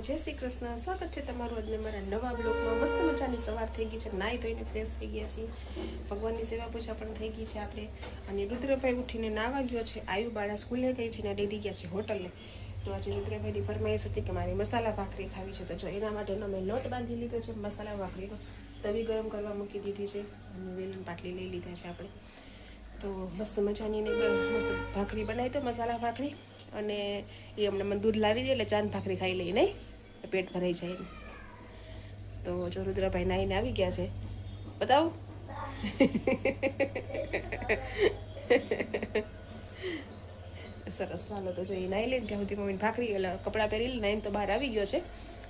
જય શ્રી કૃષ્ણ. સ્વાગત છે તમારું આજના મારા નવા બ્લોગમાં. મસ્ત મજાની સવાર થઈ ગઈ છે, નાહી ધોઈને ફ્રેશ થઈ ગયા છીએ, ભગવાનની સેવા પૂજા પણ થઈ ગઈ છે આપણે. અને રુદ્રભાઈ ઉઠીને નાવા ગયો છે, આયુબાળા સ્કૂલે ગઈ છે ને ડેડી ગયા છે હોટલે. તો આજે રુદ્રભાઈની ફરમાઈશ હતી કે મારી મસાલા ભાખરી ખાવી છે, તો જો એના માટેનો મેં લોટ બાંધી લીધો છે મસાલા ભાખરીનો. તવી ગરમ કરવા મૂકી દીધી છે અને વેલણ પાટલી લઈ લીધા છે આપણે. તો મસ્ત મજાની ને મસ્ત ભાખરી બનાવી, તો મસાલા ભાખરી. અને એ અમને મને દૂધ લાવી દે એટલે ચાંદ ભાખરી ખાઈ લઈ નહીં તો પેટ ભરાઈ જાય એમ. તો જો રુદ્રભાઈ નાહીને આવી ગયા છે, બતાવું. સરસ, ચાલો તો જો એ નાહી લઈને ત્યાં સુધી મમ્મીને ભાખરી એટલે કપડાં પહેરી લે. નાહીને તો બહાર આવી ગયો છે,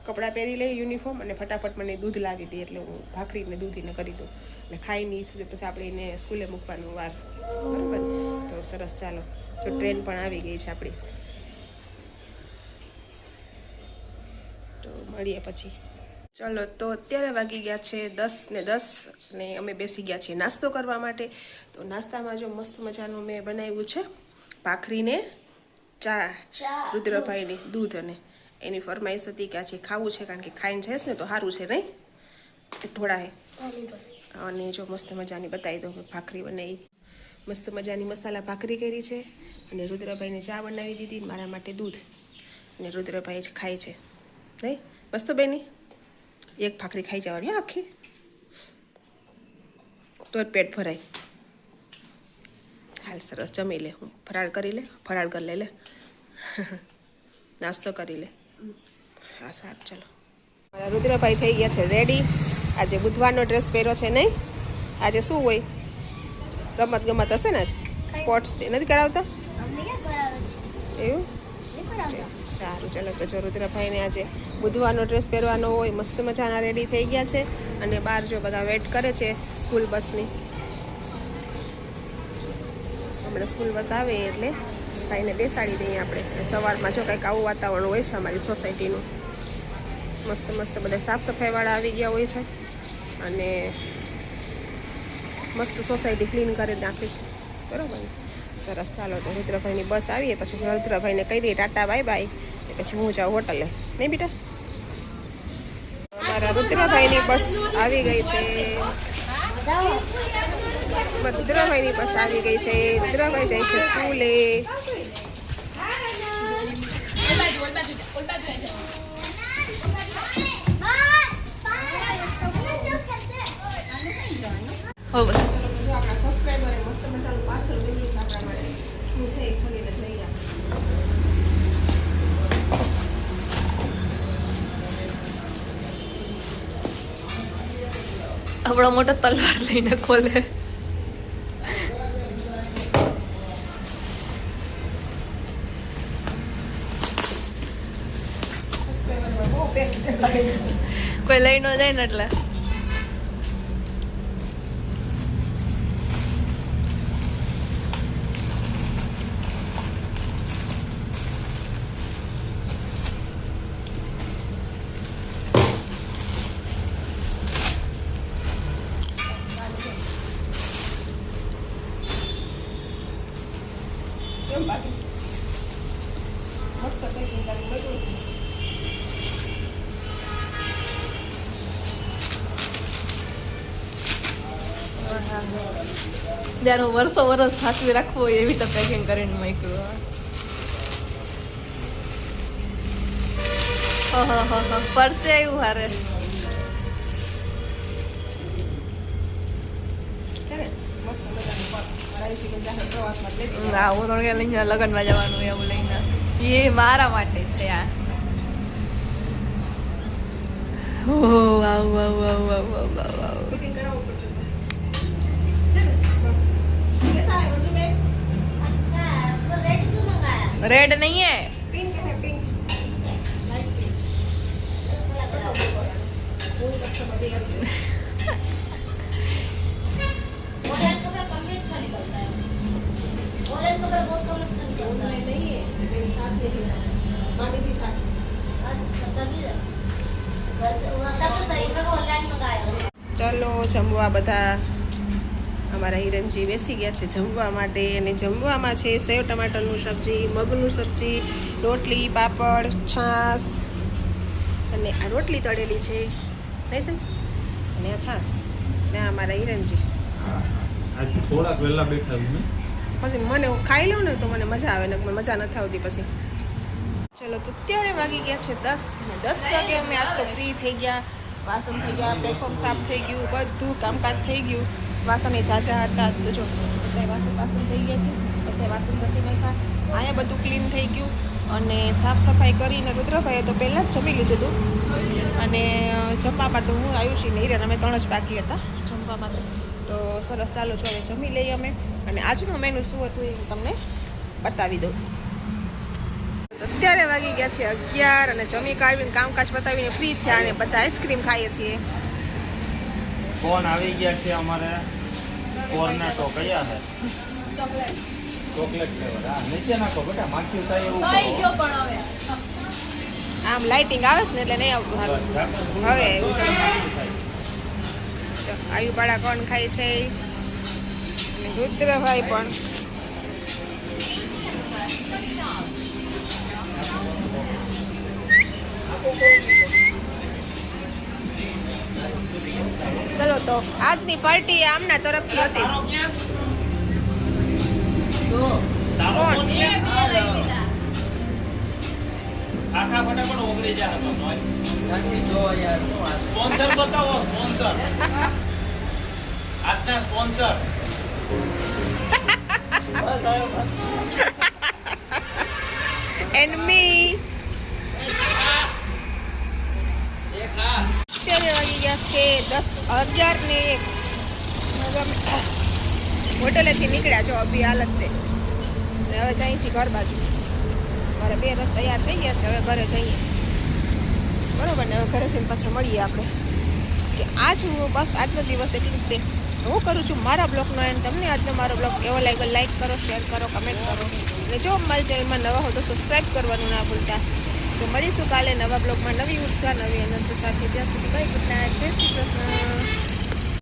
કપડાં પહેરી લે યુનિફોર્મ, અને ફટાફટ મને દૂધ લાવી દે એટલે હું ભાખરીને દૂધ એને કરી દઉં એટલે ખાઈ નહીં, પછી આપણે એને સ્કૂલે મૂકવાનું વાર, બરાબર. તો સરસ, ચાલો જો ટ્રેન પણ આવી ગઈ છે આપણી, તો મળીએ પછી. ચાલો, તો અત્યારે વાગી ગયા છે 10:10 અને અમે બેસી ગયા છીએ નાસ્તો કરવા માટે. તો નાસ્તામાં જો મસ્ત મજાનું મેં બનાવ્યું છે ભાખરીને ચા, રુદ્રભાઈની દૂધ, અને એની ફરમાઈશ હતી કે આજે ખાવું છે કારણ કે ખાઈને જઈશ ને તો સારું છે નહીં થોડા હે. અને જો મસ્ત મજાની બતાવી દો ભાખરી બનાવી, મસ્ત મજાની મસાલા ભાખરી કરી છે. અને રુદ્રભાઈને ચા બનાવી દીધી, મારા માટે દૂધ, અને રુદ્રભાઈ જ ખાય છે નહીં. મસ્ત બેની એક ભાખરી ખાઈ જવાની આખી, તો જ પેટ ભરાય. હાલ સરસ, જમી લે, હું ફરાળ કરી લે, ફરાળ કરી લે, નાસ્તો કરી લે. હા સારું, ચાલો. મારા રુદ્રભાઈ થઈ ગયા છે રેડી. આજે બુધવારનો ડ્રેસ પહેર્યો છે નહીં, આજે શું હોય, રમત ગમત હશે ને, સ્પોર્ટ્સ ડે નથી કરાવતા એવું? સારું, ચાલો તો જો રુદ્રભાઈને આજે બુધવારનો ડ્રેસ પહેરવાનો હોય, મસ્ત મજાના રેડી થઈ ગયા છે. અને બહાર જો બધા વેટ કરે છે સ્કૂલ બસની. હમણાં સ્કૂલ બસ આવે એટલે ભાઈને બેસાડી દઈએ આપણે. સવારમાં જો કંઈક આવું વાતાવરણ હોય છે અમારી સોસાયટીનું, મસ્ત મસ્ત બધા સાફ સફાઈવાળા આવી ગયા હોય છે અને મસ્ત સોસાયટી ક્લીન કરી નાખી છે, બરાબર ને. સરસ, ચાલો તો રુદ્રભાઈની બસ આવીએ પછી રુદ્રભાઈને કહી દઈએ ટાટા બાય બાય, પછી હું જાઉં હોટલે, નહીં બેટા. અમારા રુદ્રભાઈની બસ આવી ગઈ છે, રુદ્રભાઈની બસ આવી ગઈ છે. રુદ્રભાઈ જાય છે સ્કૂલે. આપણા સબસ્ક્રાઈબરે મસ્ત મજાનું પાર્સલ મળ્યું છે આપણા માટે. શું છે એ ખોલીને જોઈએ. આપણો મોટો તલવાર લઈને ખોલે. કોઈ લઈ ન જાય ને એટલે. મસ્ત પેકિંગ કરી બધું. જ્યારે વર્ષો વર્ષ સાચવી રાખવું હોય એવી તો પેકિંગ કરીને મૂક્યું. પડશે એવું હારે. હું તો લઈને લગ્નમાં જવાનું એવું લઈને, એ મારા માટે છે આ. रेड नहीं है, पिंक है, पिंक. ચલો જમવા બધા અમારા હિરણજી બેસી ગયા છે જમવા માટે. અને જમવામાં છે સેવ ટમાટરનું સબ્જી, મગનું સબ્જી, રોટલી, પાપડ, છાશ, અને આ રોટલી તળેલી છે નહીં સર, અને આ છાશ, ને આ મારા હિરણજી. આજ થોડાક વહેલા બેઠા છું મેં. પછી મને હું ખાઈ લઉં ને તો મને મજા આવે ને મને મજા નથી આવતી પછી. ચલો તો અત્યારે વાગી ગયા છે 10 અને 10 વાગે અમે આજ તો ફ્રી થઈ ગયા. વાસણ થઈ ગયા, પ્લેટફોર્મ સાફ થઈ ગયું, બધું કામકાજ થઈ ગયું. વાસણ એ ઝાઝા હતા તો જો બધા વાસણ થઈ ગયા છે, બધા વાસણ ઘસી નાખ્યા. અહીંયા બધું ક્લીન થઈ ગયું અને સાફ સફાઈ કરીને રુદ્રભાઈએ તો પહેલાં જ જમી લીધું હતું. અને જમવામાં તો હું આયુષી ને હિરેન અમે 3 જ બાકી હતા જમવામાં. તો સરસ, ચાલો જો હવે જમી લઈએ અમે. અને આજનું મેનુ શું હતું એ હું તમને બતાવી દઉં. અત્યારે વાગી ગયા છે 11 અને જમી કાઢીને કામકાજ પતાવીને ફ્રી થયા અને બધા આઈસ્ક્રીમ ખાઈએ છીએ. ફોન આવી ગયા છે અમારે. કોર્નેટો કયા છે? Chocolate flavour. હા, નીચે નાખો બેટા, માખી થાય એવું કરો. આમ લાઇટિંગ આવે છે ને એટલે નહીં આવતું હાલ. હવે એવું છે. આયુબાળા કોણ ખાય છે અને રુદ્રભાઈ પણ. ચલો તો આજની પાર્ટી આમના તરફથી હતી. કોણ? આખા ફટાફટ ઓગળી જા હતો નોય. જો યાર સ્પોન્સર બતાવો, સ્પોન્સર. આજના સ્પોન્સર. બસ આયો બસ. એન્ડ મી. અત્યારે વાગી ગયા છે 10:11 ને 1. હોટલેથી નીકળ્યા છો અભી હાલત તે. અને હવે જઈએ છીએ ઘર બાજુ. મારા 2 રથ તૈયાર થઈ ગયા છે, હવે ઘરે જઈએ. બરોબર ને? હવે ઘરે જઈને પાછા મળીએ આપણે. કે બસ આજનો દિવસ એટલું જ તે હું કરું છું મારા બ્લોગનો. એન્ડ તમને આજનો મારો બ્લોગ કેવો લાગ્યો લાઈક કરો, શેર કરો, કમેન્ટ કરો. અને જો મારી ચેનલમાં નવા હો તો સબસ્ક્રાઈબ કરવાનું ના ભૂલતા. તો મળીશું કાલે નવા બ્લોગમાં, નવી ઉર્જા, નવી એનર્જી સાથે. ત્યાં સુધી બાય, ગુડ નાઇટ, જય શ્રી કૃષ્ણ.